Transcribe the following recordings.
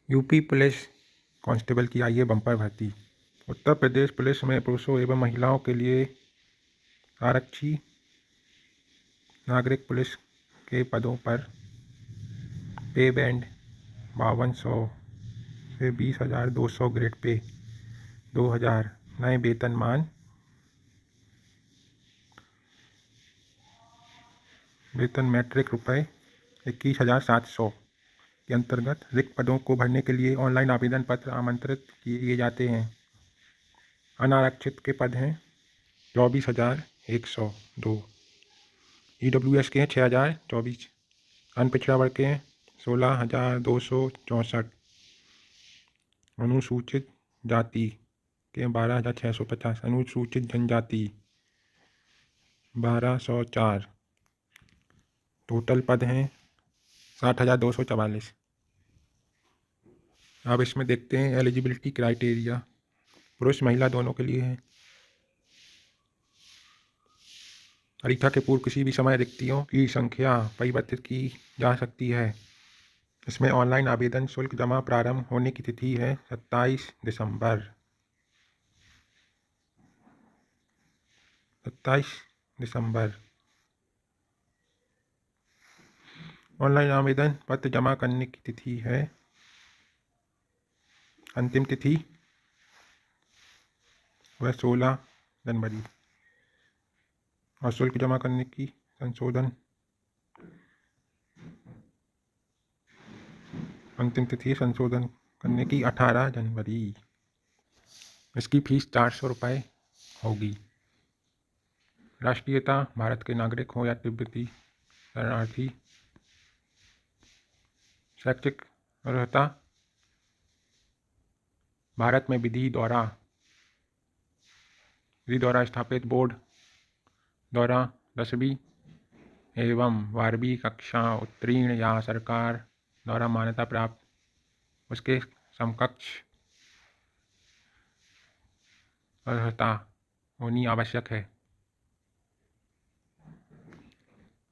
UP police constable की आई है bumper भर्ती। उत्तर प्रदेश पुलिस में पुरुषों एवं महिलाओं के लिए आरक्षी नागरिक पुलिस के पदों पर पे बैंड 5200 से 20,200 ग्रेड पे 2000 नए वेतन मैट्रिक रुपये 21,700 के अंतर्गत रिक्त पदों को भरने के लिए ऑनलाइन आवेदन पत्र आमंत्रित किए जाते हैं। अनारक्षित के पद हैं 24,102। EWS के हैं 6,024। अनपिछड़ा वर्ग के हैं 16,264। अनुसूचित जाति के 12,650। अनुसूचित जनजाति 1,204। टोटल पद हैं 60,244। अब इसमें देखते हैं एलिजिबिलिटी क्राइटेरिया। पुरुष महिला दोनों के लिए है। परीक्षा के पूर्व किसी भी समय रिक्तियों की संख्या परिवर्तित की जा सकती है। इसमें ऑनलाइन आवेदन शुल्क जमा प्रारंभ होने की तिथि है 27 दिसंबर। 27 दिसंबर। ऑनलाइन आवेदन पत्र जमा करने की तिथि है, अंतिम तिथि वह 16 जनवरी। और शुल्क जमा करने की संशोधन अंतिम तिथि संशोधन करने की 18 जनवरी। इसकी फीस 400 रुपये होगी। राष्ट्रीयता भारत के नागरिक हो या तिब्बती शरणार्थी। शैक्षिक अर्हता भारत में विधि द्वारा स्थापित बोर्ड द्वारा 10वीं एवं 12वीं कक्षा उत्तीर्ण या सरकार द्वारा मान्यता प्राप्त उसके समकक्ष अर्हता होनी आवश्यक है।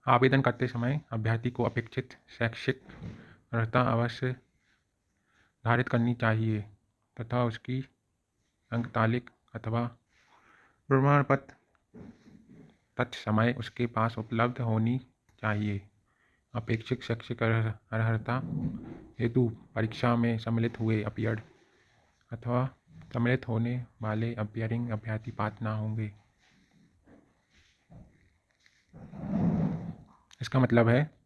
आवेदन करते समय अभ्यर्थी को अपेक्षित शैक्षिक अर्हता अवश्य धारित करनी चाहिए तथा उसकी अंकतालिक अथवा प्रमाण पत्र तत्समय उसके पास उपलब्ध होनी चाहिए। अपेक्षित शैक्षिक अर्हता हेतु परीक्षा में सम्मिलित हुए अपीयर्ड अथवा सम्मिलित होने वाले अपीयरिंग अभ्यर्थी पात्र न होंगे। इसका मतलब है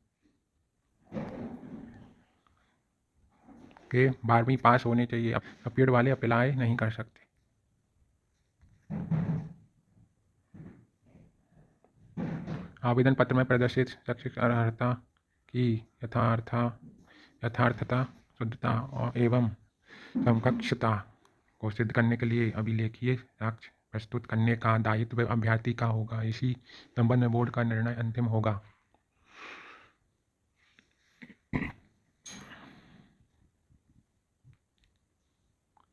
कि 12वीं पास होने चाहिए। अपीयर्ड वाले अप्लाई नहीं कर सकते। आवेदन पत्र में प्रदर्शित शैक्षिक अर्हता की यथार्थता, शुद्धता एवं समकक्षता को सिद्ध करने के लिए अभिलेखीय साक्ष्य प्रस्तुत करने का दायित्व अभ्यर्थी का होगा। इसी संबंध में बोर्ड का निर्णय अंतिम होगा।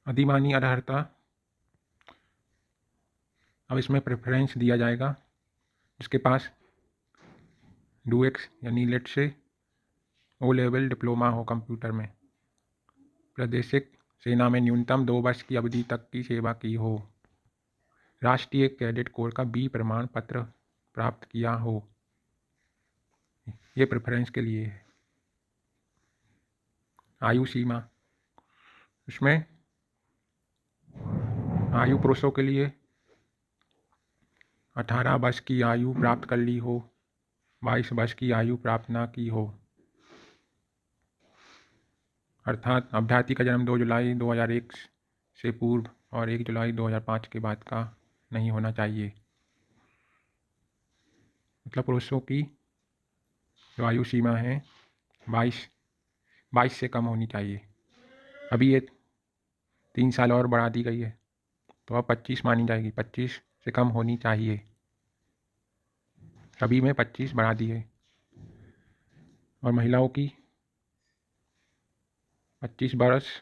अधिमानी अर्हता, अब इसमें प्रेफरेंस दिया जाएगा जिसके पास डूएक्स यानी लेट से ओ लेवल डिप्लोमा हो कंप्यूटर में, प्रादेशिक सेना में न्यूनतम 2 वर्ष की अवधि तक की सेवा की हो, राष्ट्रीय कैडेट कोर का बी प्रमाण पत्र प्राप्त किया हो। ये प्रेफरेंस के लिए है। आयु सीमा, इसमें आयु पुरुषों के लिए 18 वर्ष की आयु प्राप्त कर ली हो, 22 वर्ष की आयु प्राप्त ना की हो, अर्थात अभ्यर्थी का जन्म 2 जुलाई 2001 से पूर्व और 1 जुलाई 2005 के बाद का नहीं होना चाहिए। मतलब पुरुषों की जो आयु सीमा है 22 से कम होनी चाहिए। अभी ये 3 साल और बढ़ा दी गई है तो अब 25 मानी जाएगी। 25 से कम होनी चाहिए। अभी में 25 बढ़ा दी है। और महिलाओं की 25 वर्ष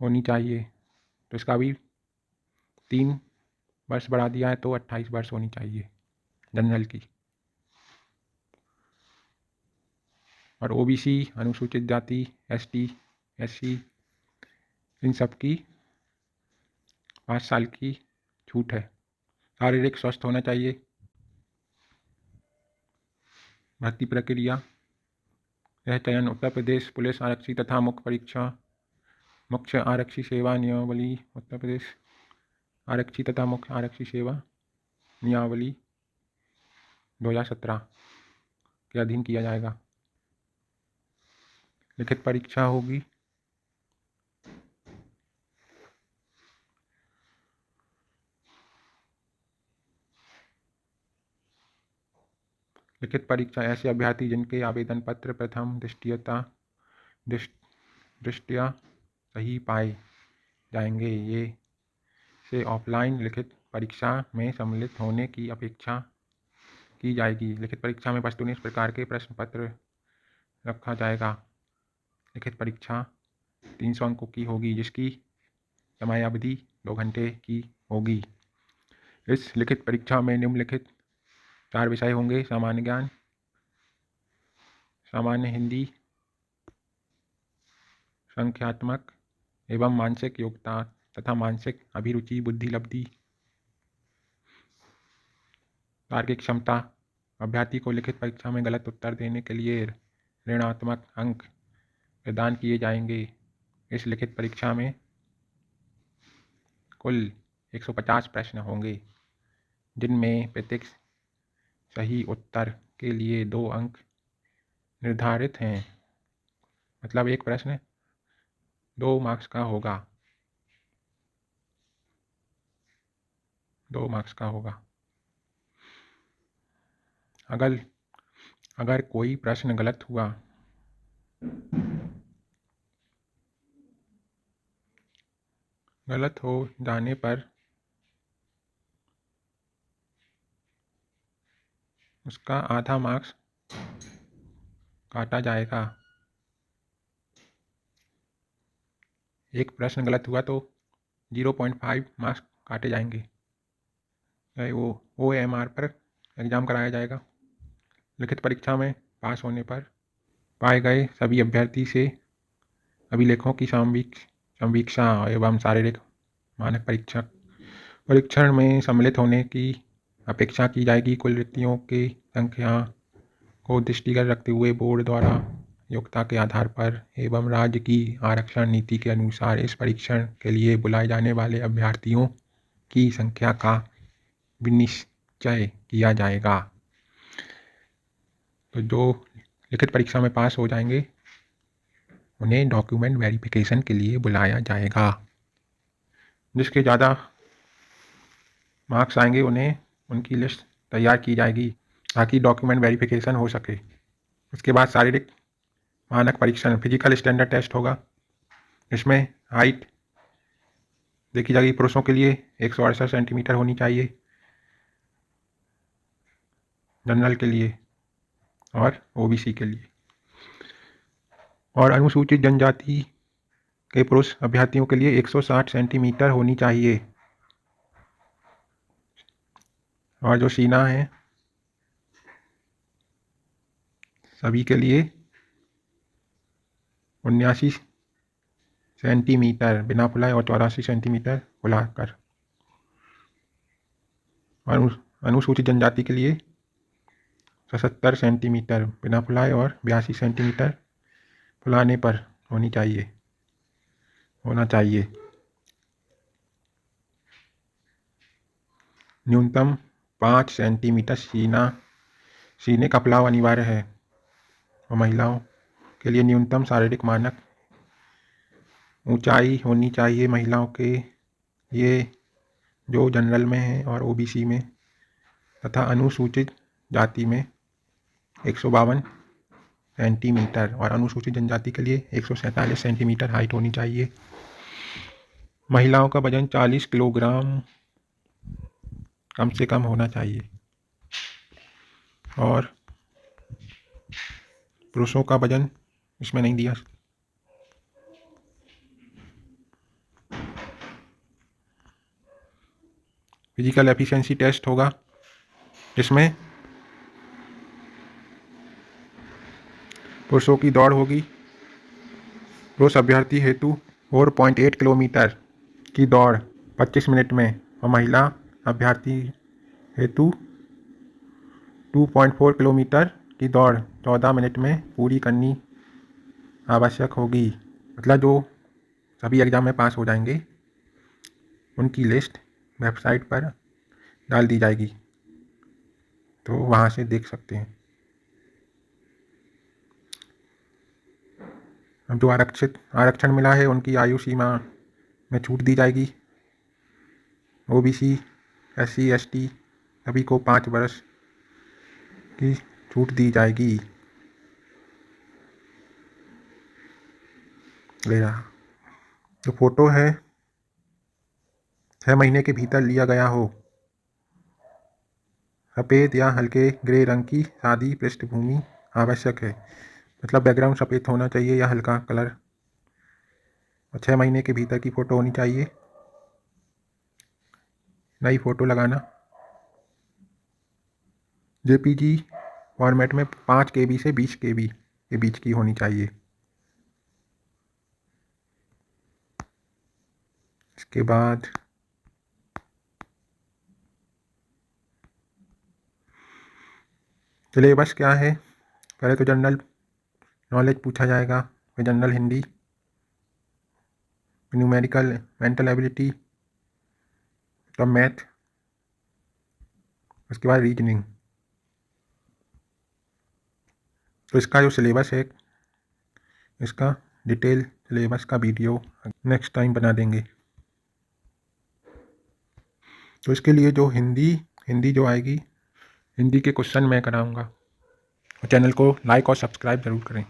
होनी चाहिए तो इसका भी 3 वर्ष बढ़ा दिया है तो 28 वर्ष होनी चाहिए जनरल की। और ओबीसी, अनुसूचित जाति, एसटी, एससी इन सब की 5 साल की छूट है। शारीरिक स्वस्थ होना चाहिए। भर्ती प्रक्रिया, यह चयन उत्तर प्रदेश पुलिस आरक्षी तथा मुख्य आरक्षी सेवा नियमावली उत्तर प्रदेश आरक्षी तथा मुख्य आरक्षी सेवा नियमावली 2017 के अधीन किया जाएगा। लिखित परीक्षा होगी। लिखित परीक्षा ऐसे अभ्यर्थी जिनके आवेदन पत्र प्रथम दृष्टया सही पाए जाएंगे, ये से ऑफलाइन लिखित परीक्षा में सम्मिलित होने की अपेक्षा की जाएगी। लिखित परीक्षा में वस्तुनिष्ठ प्रकार के प्रश्न पत्र रखा जाएगा। लिखित परीक्षा 300 अंकों की होगी, जिसकी समयावधि 2 घंटे की होगी। इस लिखित परीक्षा में निम्नलिखित 4 विषय होंगे: सामान्य ज्ञान, सामान्य हिंदी, संख्यात्मक एवं मानसिक योग्यता तथा मानसिक अभिरुचि, बुद्धि लब्धि, तार्किक क्षमता। अभ्यर्थी को लिखित परीक्षा में गलत उत्तर देने के लिए ऋणात्मक अंक प्रदान किए जाएंगे। इस लिखित परीक्षा में कुल 150 प्रश्न होंगे, जिनमें प्रत्येक सही उत्तर के लिए 2 अंक निर्धारित हैं। मतलब एक प्रश्न 2 मार्क्स का होगा, 2 मार्क्स का होगा। अगर कोई प्रश्न गलत हुआ गलत हो जाने पर उसका आधा मार्क्स काटा जाएगा। एक प्रश्न गलत हुआ तो 0.5 मार्क्स काटे जाएंगे। वो OMR पर एग्ज़ाम कराया जाएगा। लिखित परीक्षा में पास होने पर पाए गए सभी अभ्यर्थी से अभिलेखों की संवीक्षा एवं शारीरिक मानक परीक्षण में सम्मिलित होने की अपेक्षा की जाएगी। कुल रिक्तियों की संख्या को दृष्टिगत रखते हुए बोर्ड द्वारा योग्यता के आधार पर एवं राज्य की आरक्षण नीति के अनुसार इस परीक्षण के लिए बुलाए जाने वाले अभ्यर्थियों की संख्या का विनिश्चय किया जाएगा। तो जो लिखित परीक्षा में पास हो जाएंगे उन्हें डॉक्यूमेंट वेरिफिकेशन के लिए बुलाया जाएगा। जिसके ज़्यादा मार्क्स आएंगे उन्हें उनकी लिस्ट तैयार की जाएगी ताकि डॉक्यूमेंट वेरिफिकेशन हो सके। उसके बाद शारीरिक मानक परीक्षण, फिजिकल स्टैंडर्ड टेस्ट होगा। इसमें हाइट देखी जाएगी। पुरुषों के लिए 168 सेंटीमीटर होनी चाहिए, जनरल के लिए और OBC के लिए। और अनुसूचित जनजाति के पुरुष अभ्यर्थियों के लिए 160 सेंटीमीटर होनी चाहिए। और जो सीना है सभी के लिए 79 सेंटीमीटर बिना फुलाए और 84 सेंटीमीटर फुलाकर। और अनुसूचित जनजाति के लिए 77 सेंटीमीटर बिना फुलाए और 82 सेंटीमीटर फुलाने पर होना चाहिए। न्यूनतम 5 सेंटीमीटर सीने का फुलाव अनिवार्य है। और महिलाओं के लिए न्यूनतम शारीरिक मानक ऊंचाई होनी चाहिए महिलाओं के ये जो जनरल में है और OBC में तथा अनुसूचित जाति में 152 सेंटीमीटर और अनुसूचित जनजाति के लिए 147 सेंटीमीटर हाइट होनी चाहिए। महिलाओं का वजन 40 किलोग्राम कम से कम होना चाहिए और पुरुषों का वजन इसमें नहीं दिया। फिजिकल एफिशिएंसी टेस्ट होगा, जिसमें पुरुषों की दौड़ होगी। पुरुष अभ्यर्थी हेतु 4.8 किलोमीटर की दौड़ 25 मिनट में और महिला अभ्यर्थी हेतु 2.4 किलोमीटर की दौड़ 14 मिनट में पूरी करनी आवश्यक होगी। मतलब जो सभी एग्ज़ाम में पास हो जाएंगे उनकी लिस्ट वेबसाइट पर डाल दी जाएगी, तो वहाँ से देख सकते हैं। अब जो आरक्षण मिला है उनकी आयु सीमा में छूट दी जाएगी। ओबीसी, SC, ST सभी को 5 वर्ष की छूट दी जाएगी। जो फोटो है 6 महीने के भीतर लिया गया हो, सफ़ेद या हल्के ग्रे रंग की सादी पृष्ठभूमि आवश्यक है। मतलब बैकग्राउंड सफ़ेद होना चाहिए या हल्का कलर, और 6 महीने के भीतर की फ़ोटो होनी चाहिए। नई फ़ोटो लगाना JPG फॉर्मेट में 5 KB से 20 KB के बीच की होनी चाहिए। इसके बाद सिलेबस क्या है? पहले तो जनरल नॉलेज पूछा जाएगा, फिर general Hindi, numerical, mental ability, तब मैथ, उसके बाद रीजनिंग। तो इसका जो सिलेबस है, इसका डिटेल सिलेबस का वीडियो नेक्स्ट टाइम बना देंगे। तो इसके लिए जो हिंदी जो आएगी, हिंदी के क्वेश्चन मैं कराऊंगा। चैनल को लाइक और सब्सक्राइब ज़रूर करें।